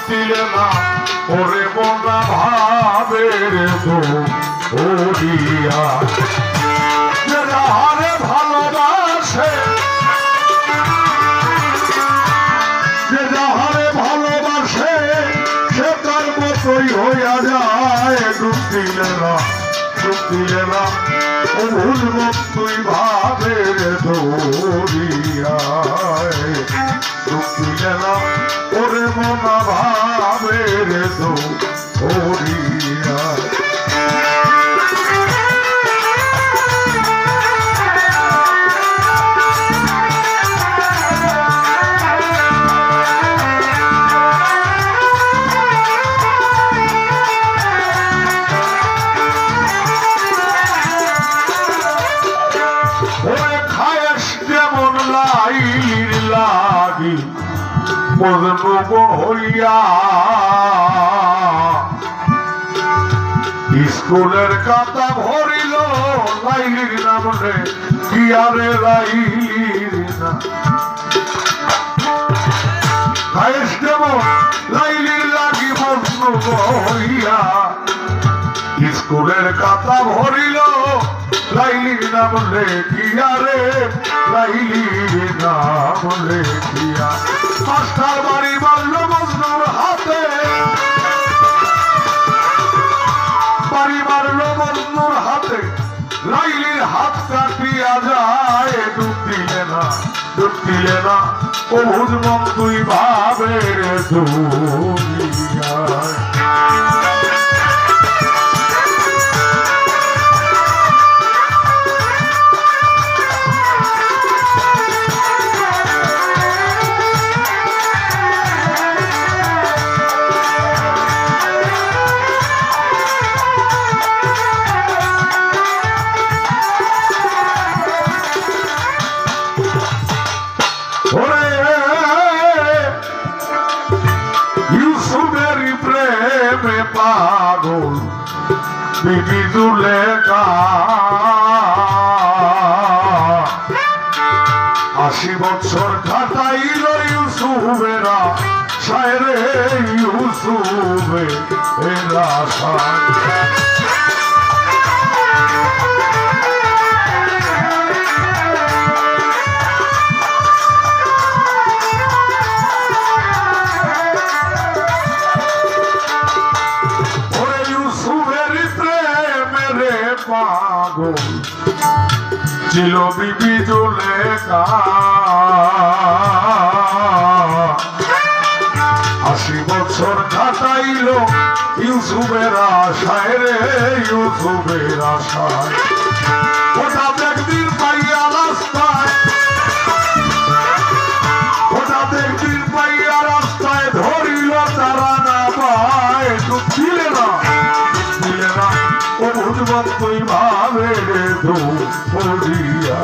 দিলে না ওরে মনা ভাবের দরিয়া যাহারে ভালোবাসে যে যাহারে ভালোবাসে সে তার মতোই হইয়া যায় ডুব দিলে না ও ভুলব তুই ভাবের দরিয়ায় ডুব দিলে না ওরে মনা ভাবের দরিয়ায় মজনু হইয়া স্কুলের খাতা ভরিল লাইলির নামে কি আরে লাইলির না খায়েশ যেমন লাইলির লাগি মজনু হইয়া স্কুলের খাতা ভরিল লাইলির নাম লেখিয়া রে লাইলির নাম লেখিয়া মাস্টার বাড়ি মারল মজনুর হাতে বাড়ি মারল মজনুর হাতে লাইলির হাত কাটিয়া যায় ডুব দিলে না ও বুঝমন তুই ভাবের দুনিয়ায় পাগল বিবি জুলেখা 80 বছর খাটাইল ইউসুফেরা শায়রে ইউসুফেরা পাগল ছিল বিবি জুলেখা 80 বছর খাটাইল ইউসুফের আশায় রে ইউসুফের আশায় হঠাৎ একদিন পাইয়া রাস্তায় ধরিল তারা না পায় ডুব দিলে না ও বুঝব তুই ভাবের দরিয়া